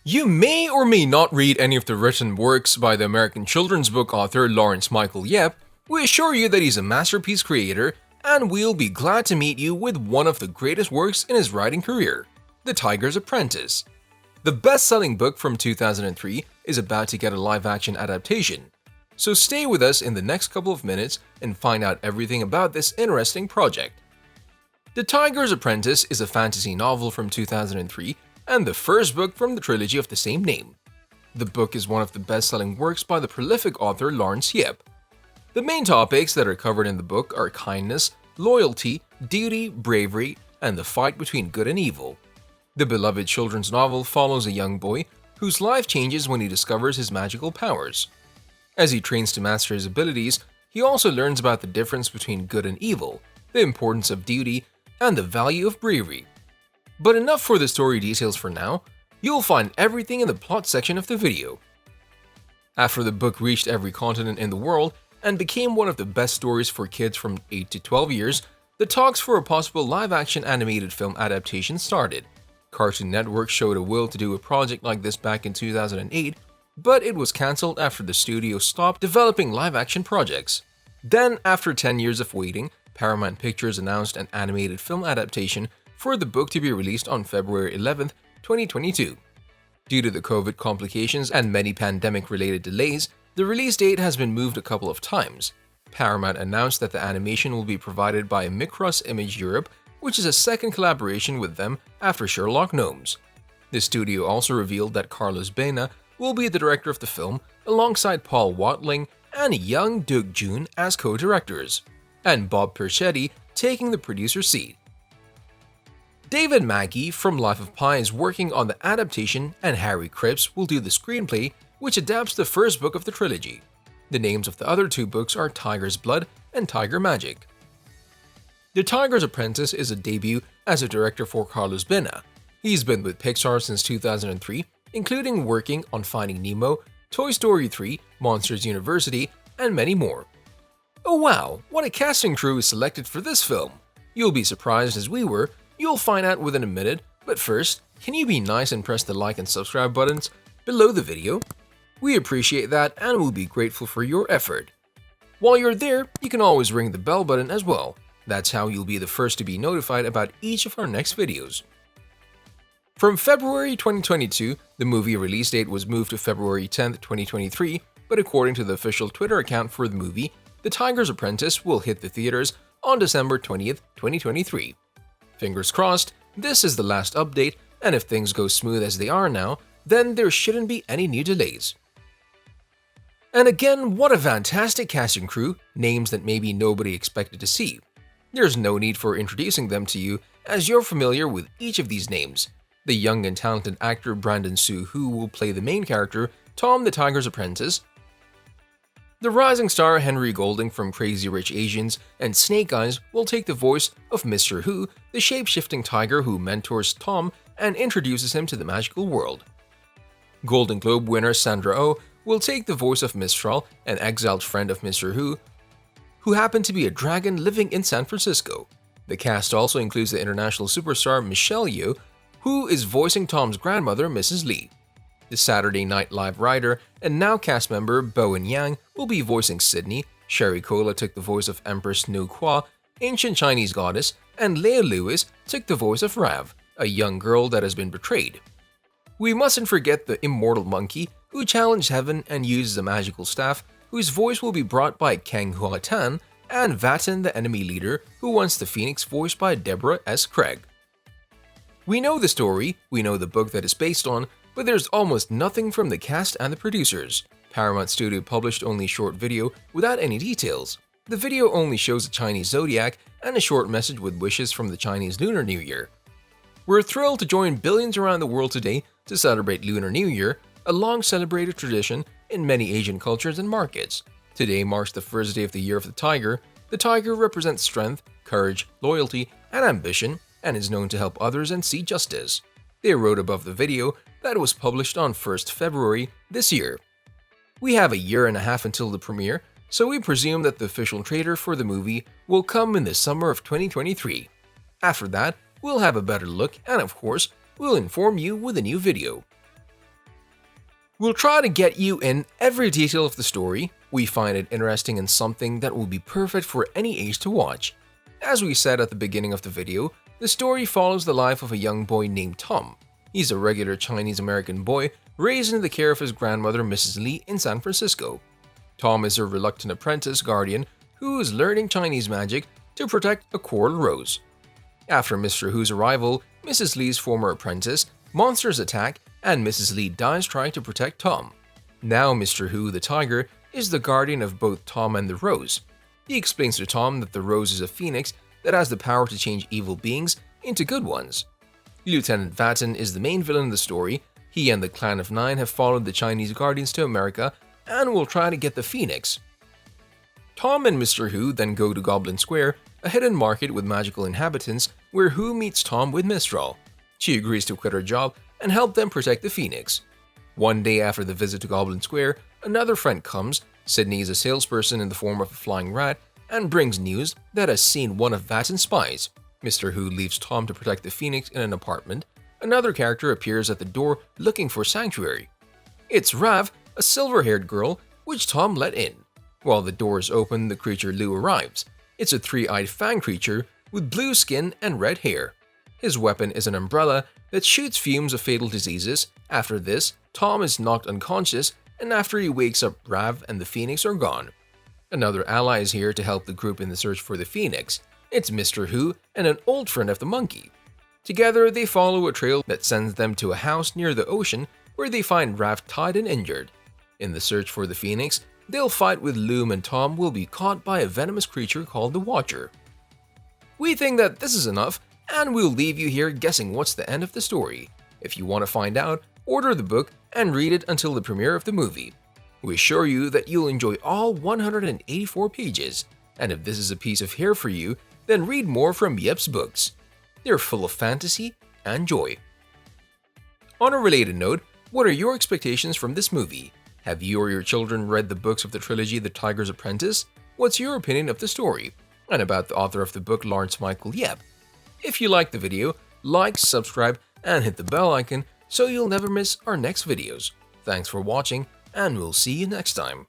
You may or may not read any of the written works by the American children's book author Laurence Yep. We assure you that he's a masterpiece creator, and we'll be glad to meet you with one of the greatest works in his writing career, The Tiger's Apprentice. The best-selling book from 2003 is about to get a live-action adaptation, so stay with us in the next couple of minutes and find out everything about this interesting project. The Tiger's Apprentice is a fantasy novel from 2003 and the first book from the trilogy of the same name. The book is one of the best-selling works by the prolific author Laurence Yep. The main topics that are covered in the book are kindness, loyalty, duty, bravery, and the fight between good and evil. The beloved children's novel follows a young boy whose life changes when he discovers his magical powers. As he trains to master his abilities, he also learns about the difference between good and evil, the importance of duty, and the value of bravery. But enough for the story details for now. You'll find everything in the plot section of the video. After the book reached every continent in the world and became one of the best stories for kids from 8 to 12 years, the talks for a possible live-action animated film adaptation started. Cartoon Network showed a will to do a project like this back in 2008, but it was cancelled after the studio stopped developing live-action projects. Then, after 10 years of waiting, Paramount Pictures announced an animated film adaptation for the book to be released on February 11, 2022. Due to the COVID complications and many pandemic-related delays, the release date has been moved a couple of times. Paramount announced that the animation will be provided by Micros Image Europe, which is a second collaboration with them after Sherlock Gnomes. The studio also revealed that Carlos Baena will be the director of the film, alongside Paul Watling and young Doug June as co-directors, and Bob Persichetti taking the producer seat. David Mackey from Life of Pi is working on the adaptation, and Harry Cripps will do the screenplay, which adapts the first book of the trilogy. The names of the other two books are Tiger's Blood and Tiger Magic. The Tiger's Apprentice is a debut as a director for Carlos Baena. He's been with Pixar since 2003, including working on Finding Nemo, Toy Story 3, Monsters University, and many more. Oh wow, what a casting crew is selected for this film! You'll be surprised as we were. You'll find out within a minute, but first, can you be nice and press the like and subscribe buttons below the video? We appreciate that and will be grateful for your effort. While you're there, you can always ring the bell button as well. That's how you'll be the first to be notified about each of our next videos. From February 2022, the movie release date was moved to February 10, 2023, but according to the official Twitter account for the movie, The Tiger's Apprentice will hit the theaters on December 20, 2023. Fingers crossed, this is the last update, and if things go smooth as they are now, then there shouldn't be any new delays. And again, what a fantastic casting crew, names that maybe nobody expected to see. There's no need for introducing them to you, as you're familiar with each of these names. The young and talented actor Brandon Sue Hu will play the main character, Tom the Tiger's Apprentice. The rising star Henry Golding from Crazy Rich Asians and Snake Eyes will take the voice of Mr. Hu, the shape-shifting tiger who mentors Tom and introduces him to the magical world. Golden Globe winner Sandra Oh will take the voice of Mistral, an exiled friend of Mr. Hu, who happened to be a dragon living in San Francisco. The cast also includes the international superstar Michelle Yeoh, who is voicing Tom's grandmother, Mrs. Lee. The Saturday Night Live writer and now cast member Bowen Yang will be voicing Sydney. Sherry Cola took the voice of Empress Nu Qua, ancient Chinese goddess, and Leah Lewis took the voice of Rav, a young girl that has been betrayed. We mustn't forget the immortal monkey who challenged heaven and uses a magical staff, whose voice will be brought by Kang Hua Tan, and Vatten, the enemy leader, who wants the Phoenix voiced by Deborah S. Craig. We know the story, we know the book that is based on, but there's almost nothing from the cast and the producers. Paramount Studio published only a short video without any details. The video only shows a Chinese zodiac and a short message with wishes from the Chinese Lunar New Year. We're thrilled to join billions around the world today to celebrate Lunar New Year, a long-celebrated tradition in many Asian cultures and markets. Today marks the first day of the Year of the Tiger. The tiger represents strength, courage, loyalty, and ambition, and is known to help others and see justice. They wrote above the video that it was published on 1st February this year. We have a year and a half until the premiere, so we presume that the official trailer for the movie will come in the summer of 2023. After that, we'll have a better look and of course, we'll inform you with a new video. We'll try to get you in every detail of the story. We find it interesting and something that will be perfect for any age to watch. As we said at the beginning of the video, the story follows the life of a young boy named Tom. He's a regular Chinese-American boy raised in the care of his grandmother Mrs. Lee in San Francisco. Tom is a reluctant apprentice guardian who is learning Chinese magic to protect a coral rose. After Mr. Hu's arrival, Mrs. Lee's former apprentice, monsters attack, and Mrs. Lee dies trying to protect Tom. Now Mr. Hu, the tiger, is the guardian of both Tom and the rose. He explains to Tom that the rose is a phoenix that has the power to change evil beings into good ones. Lieutenant Vatten is the main villain of the story. He and the Clan of Nine have followed the Chinese guardians to America and will try to get the phoenix. Tom and Mr. Hu then go to Goblin Square, a hidden market with magical inhabitants, where Hu meets Tom with Mistral. She agrees to quit her job and help them protect the phoenix. One day after the visit to Goblin Square, another friend comes. Sydney is a salesperson in the form of a flying rat and brings news that has seen one of Vatten's spies. Mr. Hu leaves Tom to protect the phoenix in an apartment. Another character appears at the door looking for sanctuary. It's Rav, a silver-haired girl, which Tom let in. While the door is open, the creature Lu arrives. It's a three-eyed fang creature with blue skin and red hair. His weapon is an umbrella that shoots fumes of fatal diseases. After this, Tom is knocked unconscious, and after he wakes up, Rav and the phoenix are gone. Another ally is here to help the group in the search for the phoenix. It's Mr. Hu and an old friend of the monkey. Together, they follow a trail that sends them to a house near the ocean where they find Rav tied and injured. In the search for the phoenix, they'll fight with Loom, and Tom will be caught by a venomous creature called the Watcher. We think that this is enough, and we'll leave you here guessing what's the end of the story. If you want to find out, order the book and read it until the premiere of the movie. We assure you that you'll enjoy all 184 pages, and if this is a piece of hair for you, then read more from Yep's books. They're full of fantasy and joy. On a related note, what are your expectations from this movie? Have you or your children read the books of the trilogy The Tiger's Apprentice? What's your opinion of the story? And about the author of the book, Laurence Yep? If you liked the video, like, subscribe, and hit the bell icon so you'll never miss our next videos. Thanks for watching, and we'll see you next time.